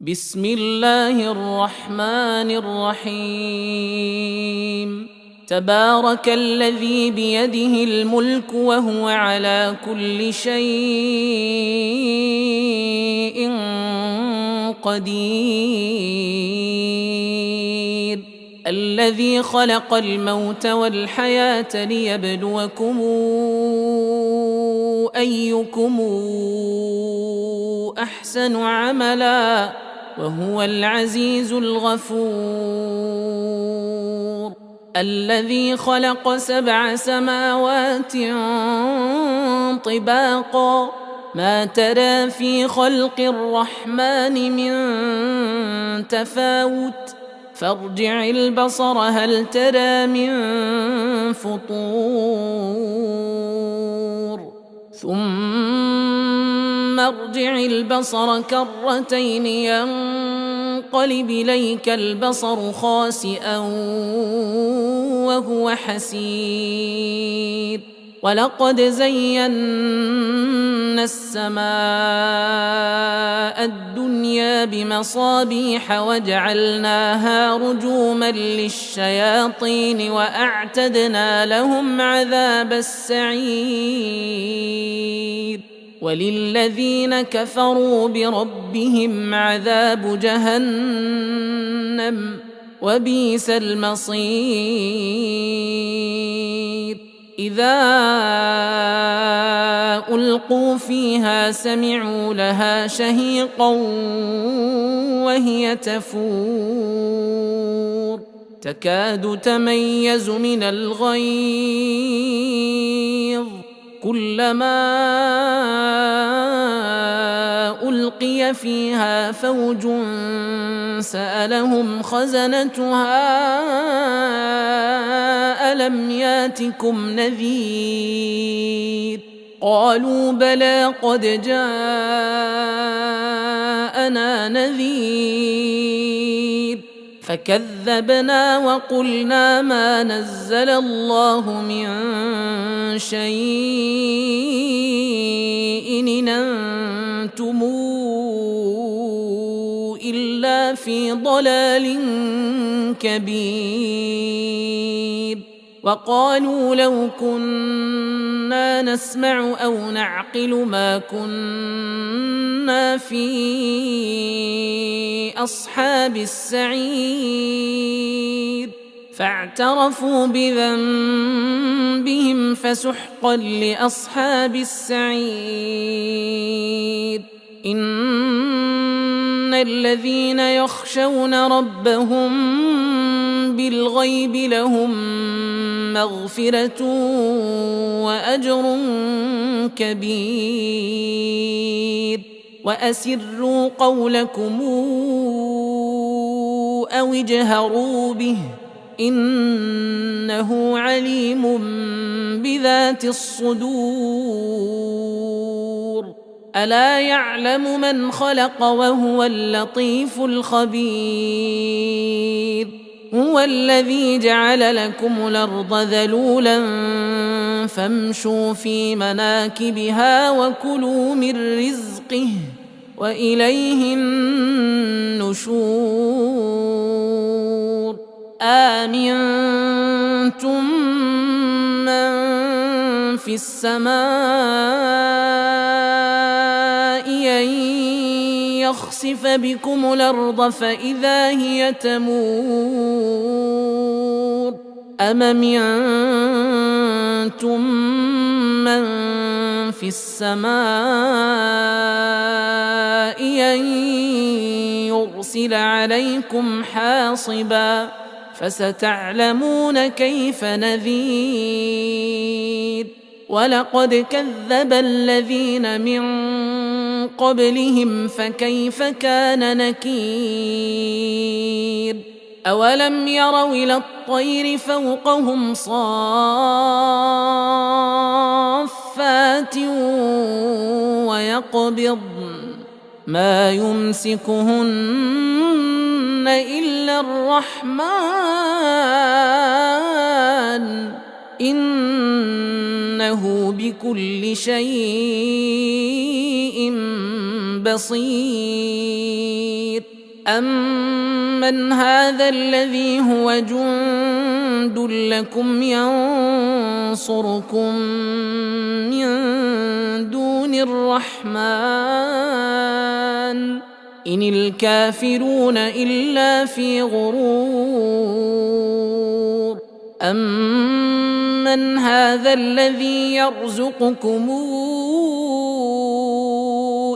بسم الله الرحمن الرحيم. تبارك الذي بيده الملك وهو على كل شيء قدير. الذي خلق الموت والحياة ليبلوكم أيكم أحسن عملا وهو العزيز الغفور. الذي خلق 7 سماوات طباقا ما ترى في خلق الرحمن من تفاوت فارجع البصر هل ترى من فطور ثم ارجع البصر كرتين ينقلب إليك البصر خاسئا وهو حسير. ولقد زينا السماء الدنيا بمصابيح وجعلناها رجوما للشياطين وأعتدنا لهم عذاب السعير. وللذين كفروا بربهم عذاب جهنم وبئس المصير. إذا ألقوا فيها سمعوا لها شهيقا وهي تفور تكاد تميز من الغيظ كلما ألقي فيها فوج سألهم خزنتها ألم ياتكم نذير قالوا بلى قد جاءنا نذير فكذبنا وقلنا ما نزل الله من شيء إن أنتم إلا في ضلال كبير. وقالوا لو كنا نسمع أو نعقل ما كنا في أصحاب السعير فاعترفوا بذنبهم فسحقا لأصحاب السعير. إن الذين يخشون ربهم بالغيب لهم مغفرة وأجر كبير. وأسروا قولكم أو اجهروا به إنه عليم بذات الصدور. ألا يعلم من خلق وهو اللطيف الخبير. هو الذي جعل لكم الأرض ذلولا فامشوا في مناكبها وكلوا من رزقه وإليه النشور. آمنتم من في السماء أن يخسف بكم الأرض فإذا هي تمور أم أمنتم من في السماء أن يرسل عليكم حاصبا فستعلمون كيف نذير. ولقد كذب الذين من قبلهم فكيف كان نكير. أولم يروا إلى الطير فوقهم صافات ويقبضن ما يمسكهن إلا الرحمن إنه بكل شيء بصير أمن هذا الذي هو جند لكم ينصركم من دون الرحمن إن الكافرون إلا في غرور أمن هذا الذي يرزقكم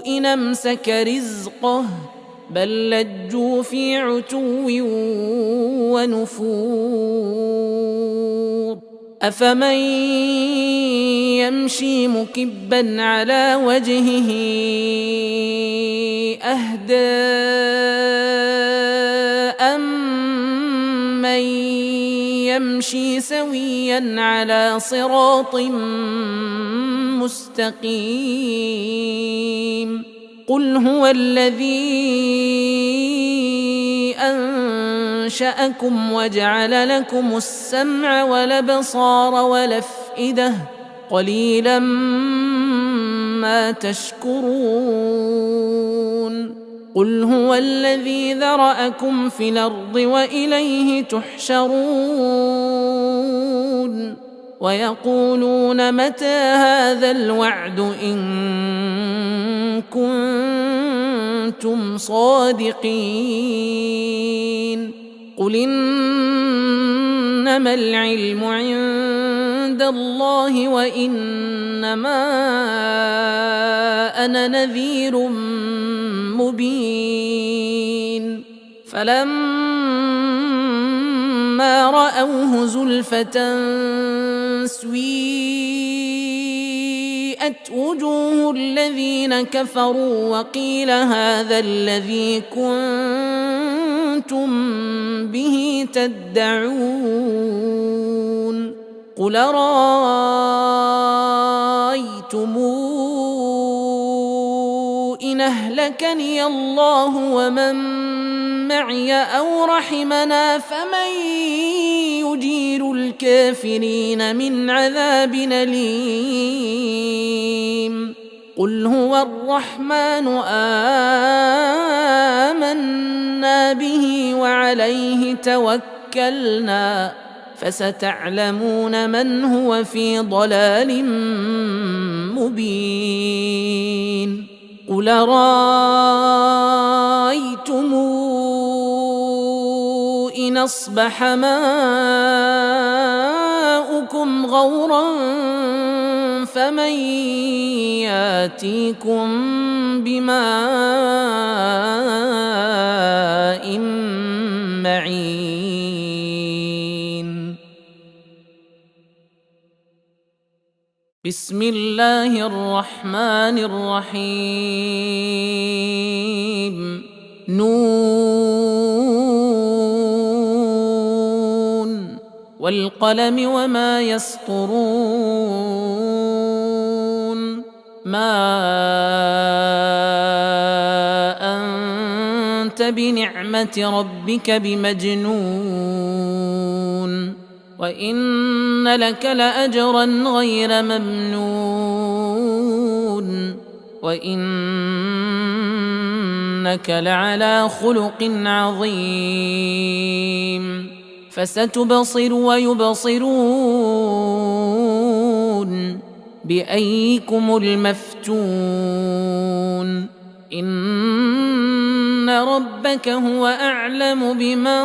إن أمسك رزقه بل لجوا في عتو ونفور أفمن يمشي مكبا على وجهه أهدى أمن يمشي سويا على صراط مستقيم قل هو الذي أنشأكم وجعل لكم السمع والأبصار والأفئدة قليلا ما تشكرون قل هو الذي ذرأكم في الأرض وإليه تحشرون ويقولون متى هذا الوعد إن كنتم صادقين قل إنما العلم عند الله وإنما أنا نذير مبين فلما رأوه زلفة سيئت وجوه الذين كفروا وقيل هذا الذي كنتم به تدعون قل رأيتم إن أهلكني الله ومن معي أو رحمنا فمن يجير الكافرين من عذاب أليم قل هو الرحمن آمنا به وعليه توكلنا فستعلمون من هو في ضلال مبين قل رأيتم إن أصبح ماؤكم غورا فمن ياتيكم بماء معين بسم الله الرحمن الرحيم نون والقلم وما يسطرون ما أنت بنعمة ربك بمجنون وإن لك لأجرا غير ممنون وإنك لعلى خلق عظيم فستبصر ويبصرون بأيكم المفتون إن ربك هو أعلم بمن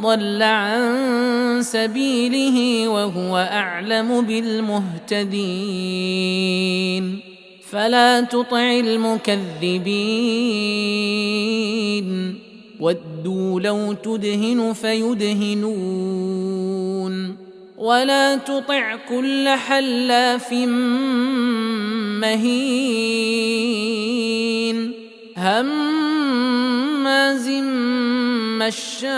ضل عن سبيله وهو أعلم بالمهتدين فلا تطع المكذبين ودوا لو تدهن فيدهنون ولا تطع كل حلاف مهين هماز مشاء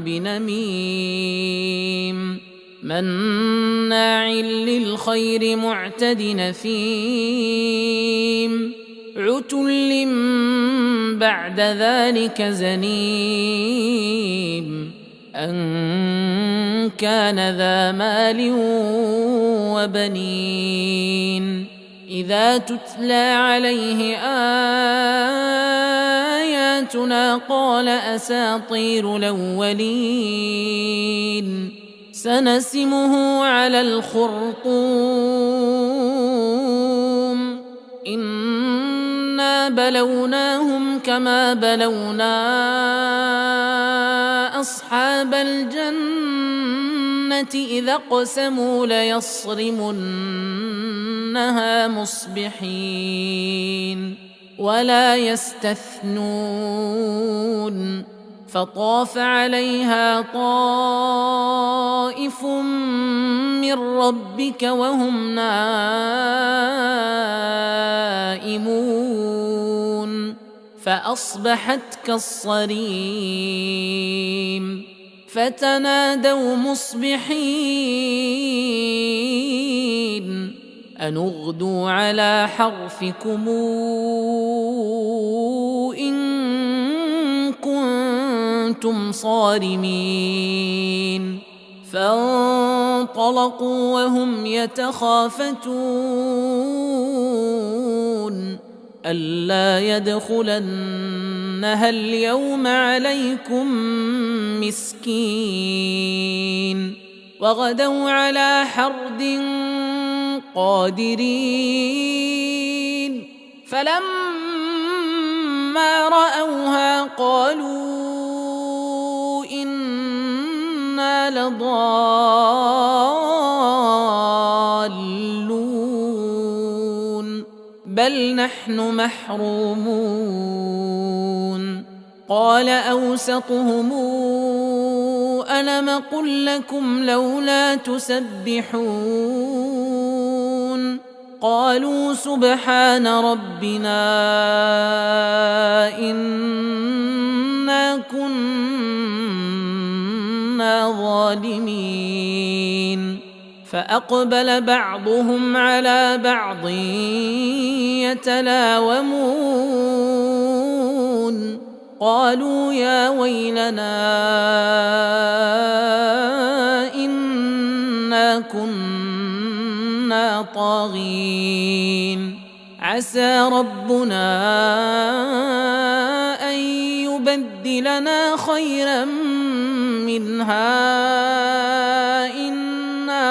بنميم مناع للخير معتد نثيم عتل بعد ذلك زنيم أن كان ذا مال وبنين إذا تتلى عليه آياتنا قال أساطير الأولين سنسمه على الخرطوم إنا بلوناهم كما بلونا أصحاب الجنة إذا اقسموا ليصرمنها مصبحين ولا يستثنون فطاف عليها طائف من ربك وهم نائمون فأصبحت كالصريم فتنادوا مصبحين أن اغدوا على حرثكم إن كنتم صارمين فانطلقوا وهم يتخافتون ألا يدخلنها اليوم عليكم مسكين وغدوا على حرد قادرين فلما رأوها قالوا إنا لضالون بل نحن محرومون قال أوسطهم ألم قل لكم لولا تسبحون قالوا سبحان ربنا إنا كنا ظالمين فأقبل بعضهم على بعض يتلاومون قالوا يا ويلنا إنا كنا طاغين عسى ربنا أن يبدلنا خيرا منها إنا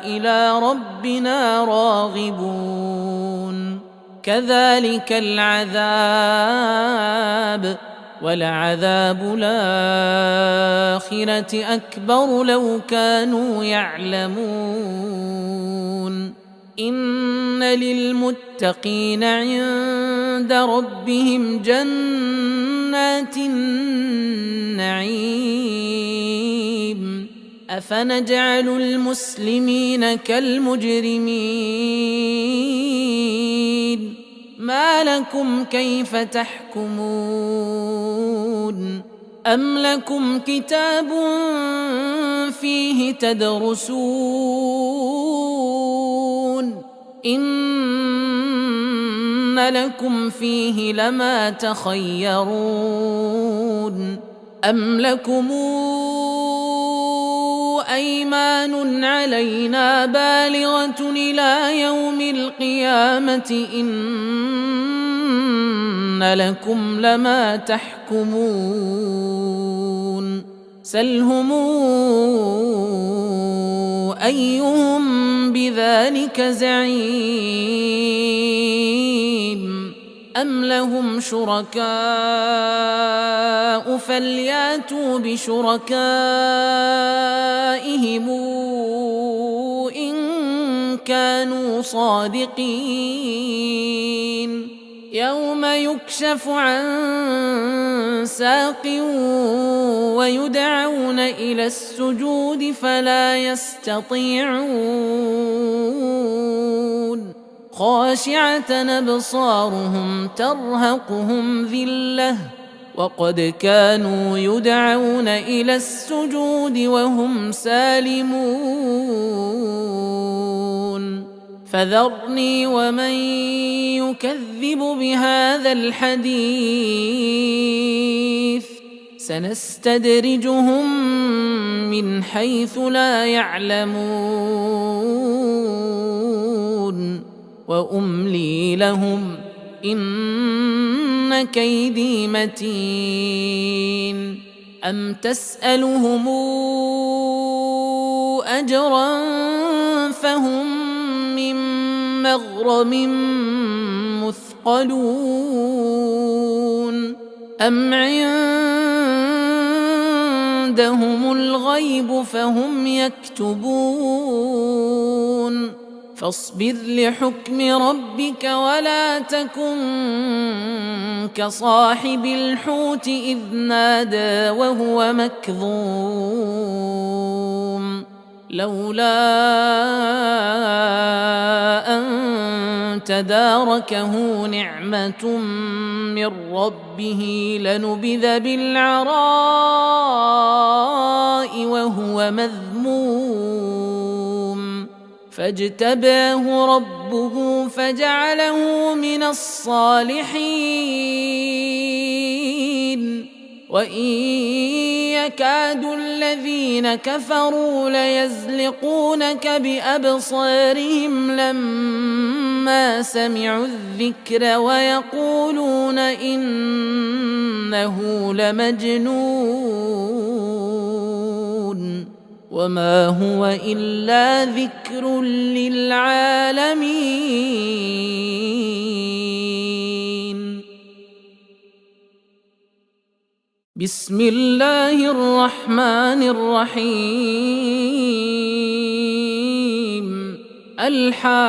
إلى ربنا راغبون كذلك العذاب ولعذاب الآخرة أكبر لو كانوا يعلمون إن للمتقين عند ربهم جنات النعيم أفنجعل المسلمين كالمجرمين ما لكم كيف تحكمون أم لكم كتاب فيه تدرسون إن لكم فيه لما تخيرون أم لكم أيمان علينا بالغة إلى يوم القيامة إن لكم لما تحكمون سلهم أيهم بذلك زعيم أم لهم شركاء فلياتوا بشركائهم إن كانوا صادقين يوم يكشف عن ساق ويدعون إلى السجود فلا يستطيعون خاشعة أبصارهم ترهقهم ذلة وقد كانوا يدعون إلى السجود وهم سالمون فذرني ومن يكذب بهذا الحديث سنستدرجهم من حيث لا يعلمون وأملي لهم إن كيدي متين أم تسألهم أجرا فهم من مغرم مثقلون أم عندهم الغيب فهم يكتبون فاصبر لحكم ربك ولا تكن كصاحب الحوت إذ نادى وهو مكظوم لولا أن تداركه نعمة من ربه لنبذ بالعراء وهو مذموم فاجتباه ربه فجعله من الصالحين وإن يكاد الذين كفروا ليزلقونك بأبصارهم لما سمعوا الذكر ويقولون إنه لمجنون وما هو إلا ذكر للعالمين بسم الله الرحمن الرحيم الحاقة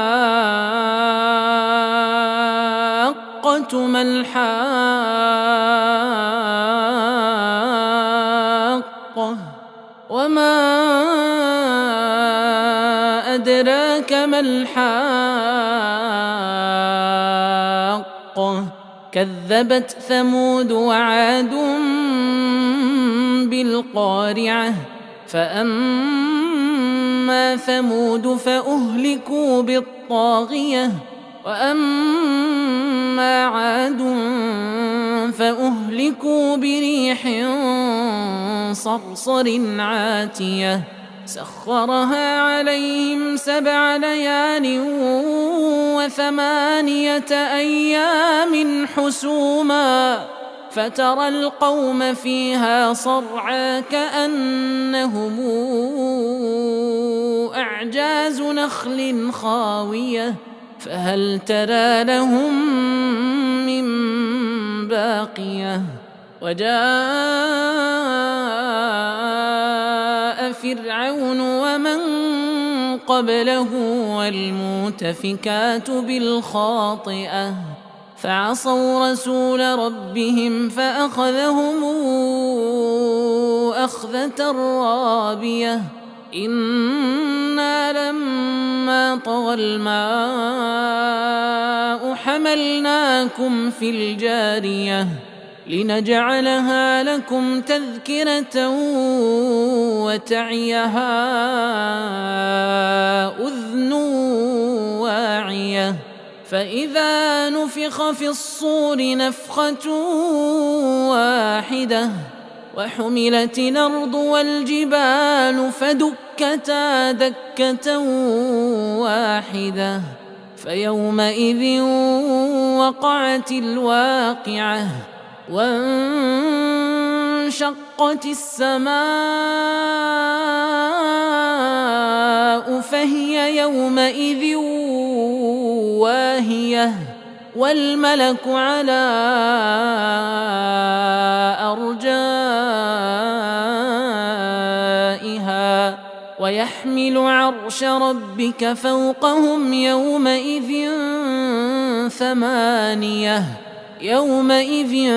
ما الحاقة وما أدراك ما الحاقة كذبت ثمود وعاد بالقارعة فأما ثمود فأهلكوا بالطاغية وأما عاد فأهلكوا بريح صرصر عاتية سخرها عليهم 7 ليال و8 أيام حسوما فترى القوم فيها صرعى كأنهم أعجاز نخل خاوية فهل ترى لهم من باقية وجاء فرعون ومن قبله والمؤتفكات بالخاطئة فعصوا رسول ربهم فأخذهم أخذة رابية إنا لما طغى الماء حملناكم في الجارية لنجعلها لكم تذكرة وتعيها أذن واعية فإذا نفخ في الصور نفخة واحدة وحملت الأرض والجبال فدكتا دكة واحدة فيومئذ وقعت الواقعة وانشقت السماء فهي يومئذ واهية والملك على أرجائها ويحمل عرش ربك فوقهم يومئذ 8 يومئذ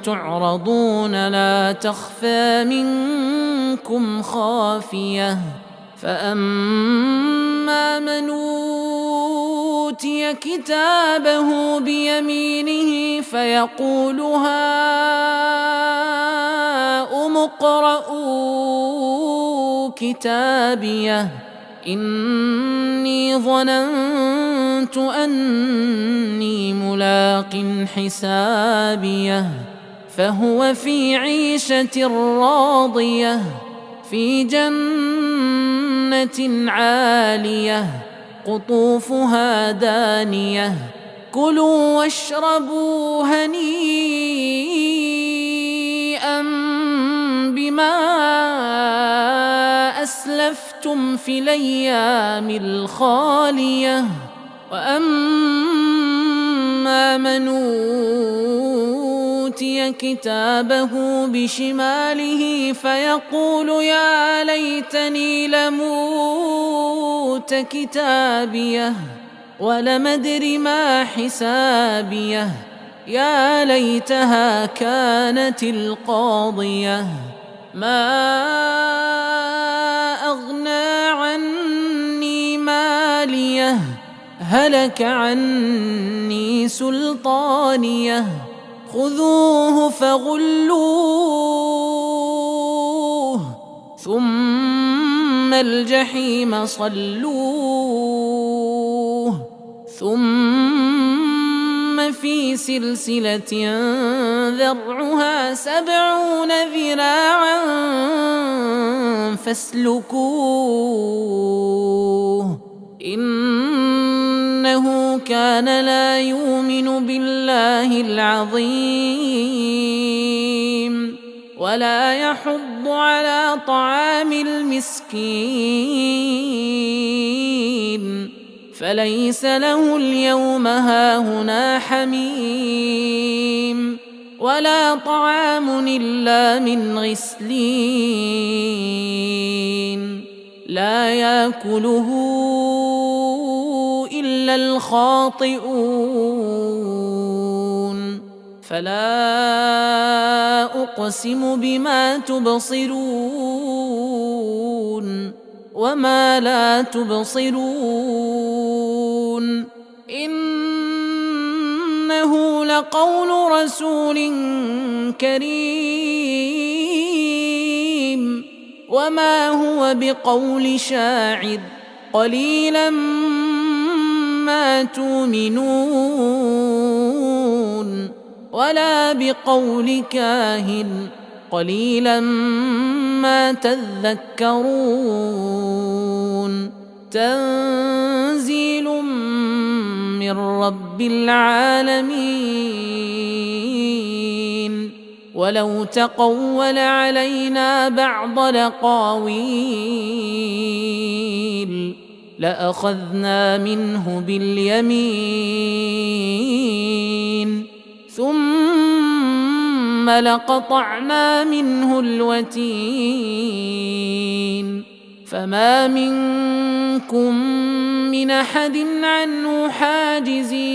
تعرضون لا تخفى منكم خافية فأما من أوتي كتابه بيمينه فيقول هاؤم اقرءوا كتابيه إني ظننت أني ملاق حسابيه فهو في عيشة راضية في جنة عالية قطوفها دانية كلوا واشربوا هنيئا بما أسلفتم في الأيام الخالية وأما من أوتي كتابه بشماله فيقول يا ليتني لموت كتابيه ولم أدر ما حسابيه يا ليتها كانت القاضية ما أغنى عني ماليه هلك عني سلطانيه خذوه فغلوه ثم الجحيم صلوه ثم في سلسلة ذرعها 70 ذراعا فاسلكوه إنه كان لا يؤمن بالله العظيم ولا يحض على طعام المسكين فليس له اليوم هاهنا حميم ولا طعام إلا من غسلين لا يأكله إلا الخاطئون فلا أقسم بما تبصرون وما لا تبصرون إنه لقول رسول كريم وما هو بقول شاعر قليلا ما تؤمنون ولا بقول كاهن قليلا ما تذكرون تنزيل من رب العالمين ولو تقول علينا بعض الأقاويل لأخذنا منه باليمين ثم لقطعنا منه الوتين فما منكم من أحد عنه حاجزين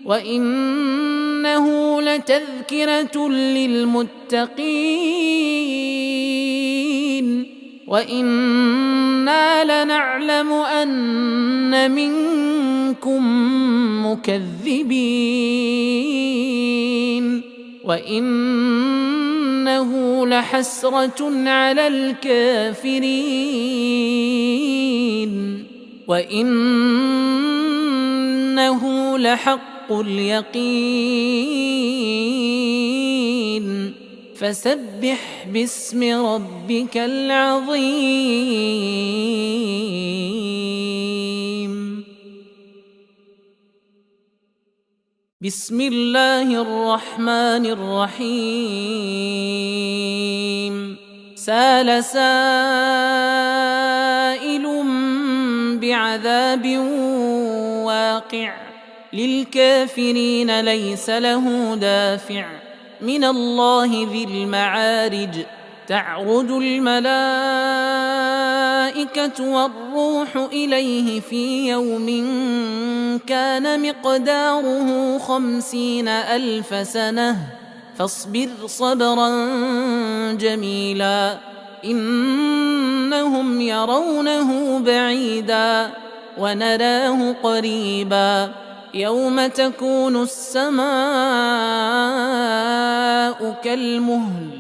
وإنه لتذكرة للمتقين وإنا لنعلم أن منكم مكذبين وإنه لحسرة على الكافرين وإنه لحق اليقين فسبح باسم ربك العظيم بسم الله الرحمن الرحيم سال سائل بعذاب واقع للكافرين ليس له دافع من الله ذي المعارج تعرج الملائكة والروح إليه في يوم كان مقداره 50,000 سنة فاصبر صبرا جميلا إنهم يرونه بعيدا ونراه قريبا يوم تكون السماء كالمهل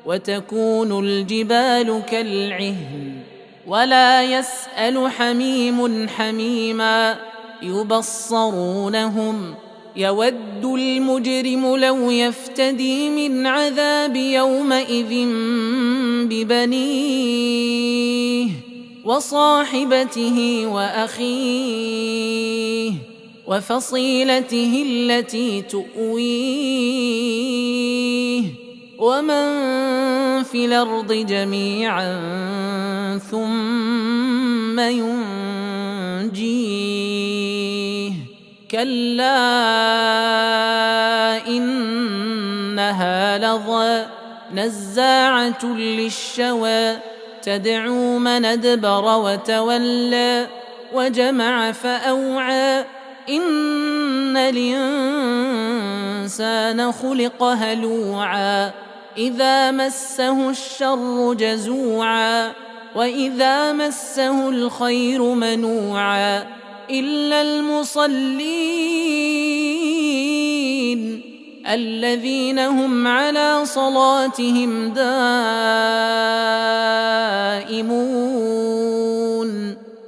وتكون الجبال كالعهن ولا يسأل حميم حميما يبصرونهم يود المجرم لو يفتدي من عذاب يومئذ ببنيه وصاحبته وأخيه وفصيلته التي تؤويه ومن في الأرض جميعا ثم ينجيه كلا إنها لظى نزاعة للشوى تدعو من أدبر وتولى وجمع فأوعى إن الإنسان خلق هلوعا إذا مسه الشر جزوعا وإذا مسه الخير منوعا إلا المصلين الذين هم على صلاتهم دائمون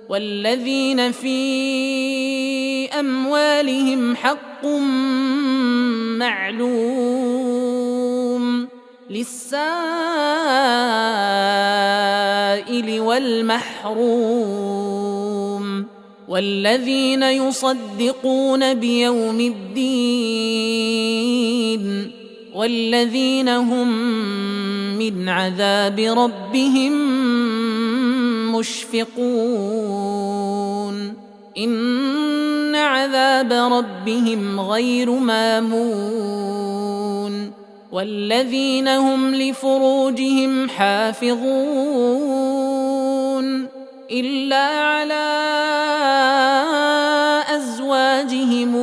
والذين في أموالهم حق معلوم للسائل والمحروم والذين يصدقون بيوم الدين والذين هم من عذاب ربهم مشفقون إن عذاب ربهم غير مامون والذين هم لفروجهم حافظون إلا على أزواجهم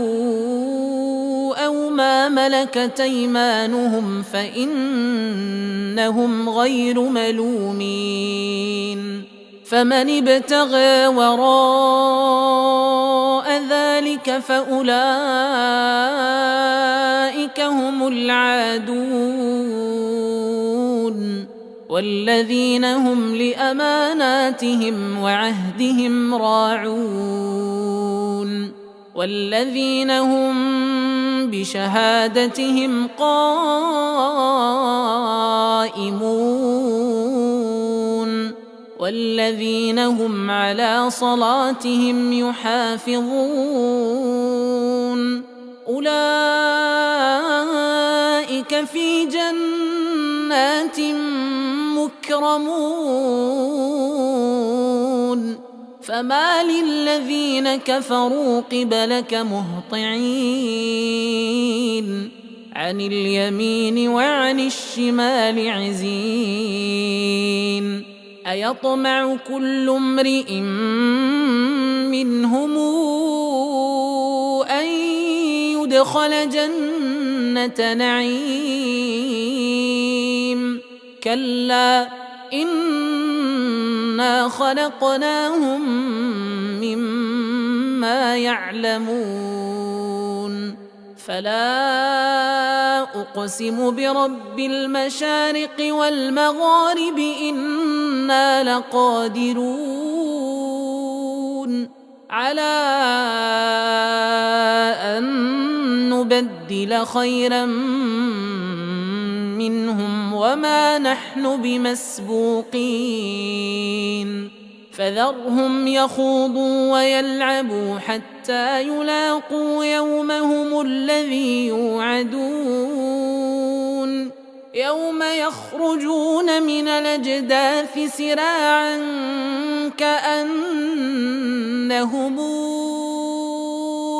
أو ما ملكت أيمانهم فإنهم غير ملومين فمن ابتغى وراء ذلك فأولئك هم العادون والذين هم لأماناتهم وعهدهم راعون والذين هم بشهادتهم قائمون والذين هم على صلاتهم يحافظون أولئك في جنات مكرمون فما للذين كفروا قبلك مهطعين عن اليمين وعن الشمال عزين أيطمع كل امرئ منهم أن يدخل جنة نعيم كلا إنا خلقناهم مما يعلمون فلا أقسم برب المشارق والمغارب إنا لقادرون على أن نبدل خيرا منهم وما نحن بمسبوقين فذرهم يخوضوا ويلعبوا حتى يلاقوا يومهم الذي يوعدون يوم يخرجون من الأجداث سراعا كأنهم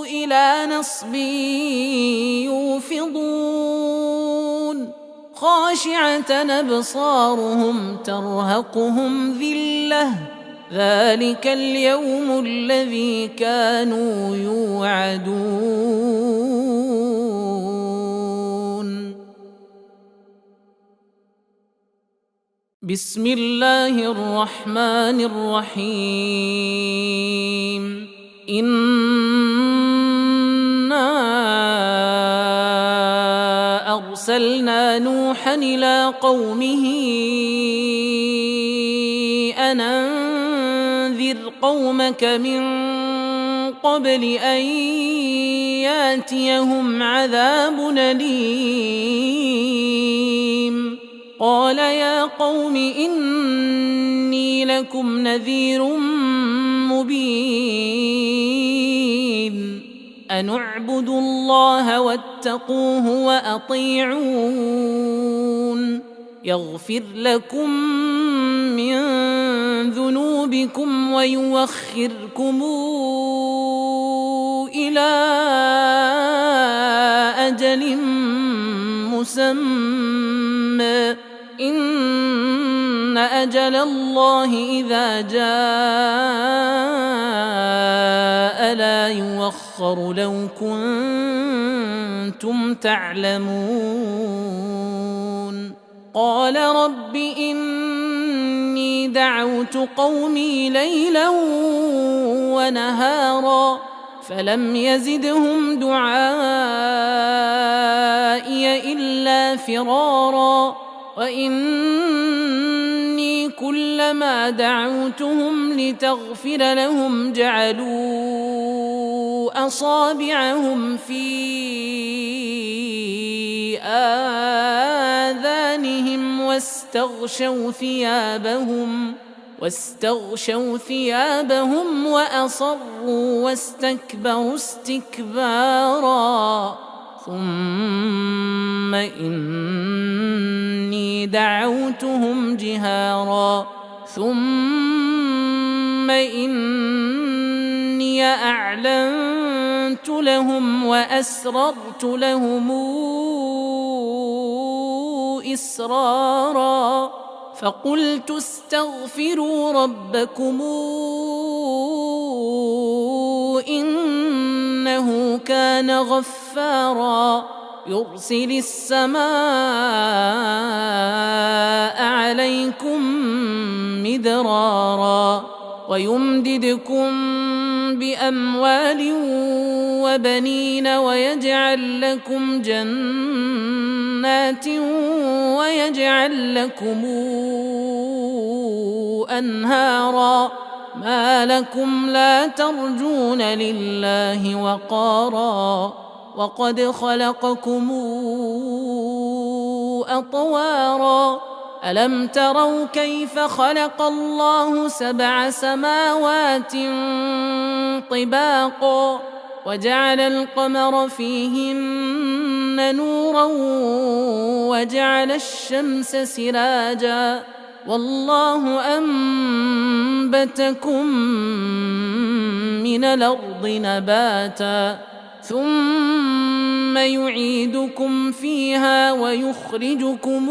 إلى نصب يوفضون خاشعة أبصارهم ترهقهم ذلة ذلك اليوم الذي كانوا يوعدون بسم الله الرحمن الرحيم إنا أرسلنا نوحا إلى قومه أن أنذر قومك من قبل أن ياتيهم عذاب أليم. قال يا قوم إني لكم نذير مبين أن اعبدوا الله واتقوه وأطيعون يغفر لكم من ذنوبكم ويوخركم إلى أجل مسمى إن أجل الله إذا جاء لا يوخر لو كنتم تعلمون. قال رب إني دعوت قومي ليلا ونهارا فلم يزدهم دعائي إلا فرارا وإني كلما دعوتهم لتغفر لهم جعلوا أصابعهم في آذانهم واستغشوا ثيابهم وأصروا واستكبروا استكبارا ثم إني دعوتهم جهارا ثم إني أعلنت لهم وأسررت لهم إسرارا فقلت استغفروا ربكم إنه كان غفارا يرسل السماء عليكم مدرارا ويمددكم بأموال وبنين ويجعل لكم جنات ويجعل لكم أنهارا ما لكم لا ترجون لله وقارا وقد خلقكم أطوارا ألم تروا كيف خلق الله 7 سماوات طباقا وجعل القمر فيهن نورا وجعل الشمس سراجا والله أنبتكم من الأرض نباتا ثم يعيدكم فيها ويخرجكم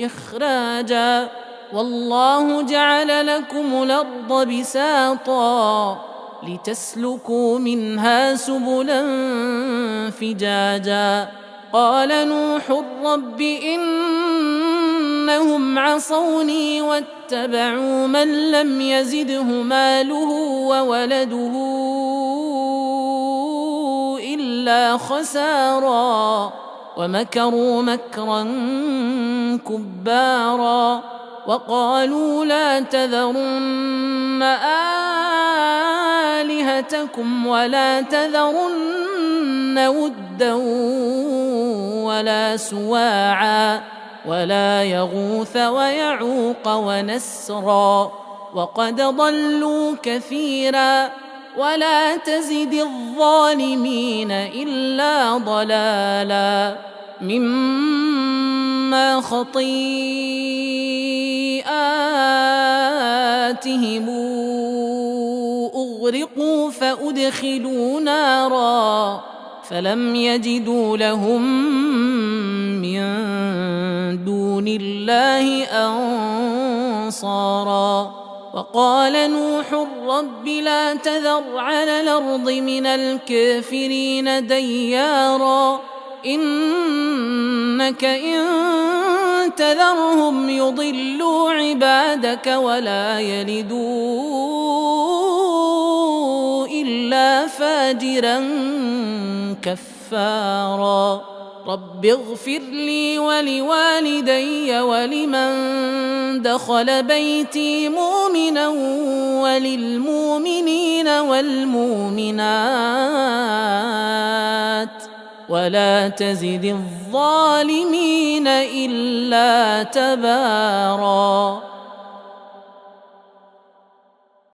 إخراجا والله جعل لكم الأرض بساطا لتسلكوا منها سبلا فجاجا قال نوح رب إنهم عصوني واتبعوا من لم يزده ماله وولده إلا خسارا ومكروا مكرا كبارا وقالوا لا تذرن آلهتكم ولا تذرن ودا ولا سواعا ولا يغوث ويعوق ونسرا وقد ضلوا كثيرا ولا تزد الظالمين إلا ضلالا مما خطيئاتهم أغرقوا فأدخلوا نارا فلم يجدوا لهم من دون الله أنصارا وقال نوح رب لا تذر على الأرض من الكافرين ديارا إنك إن تذرهم يضلوا عبادك ولا يلدوا إلا فاجرا كفارا رب اغفر لي ولوالدي ولمن دخل بيتي مؤمنا وللمؤمنين والمؤمنات ولا تزد الظالمين إلا تباراً.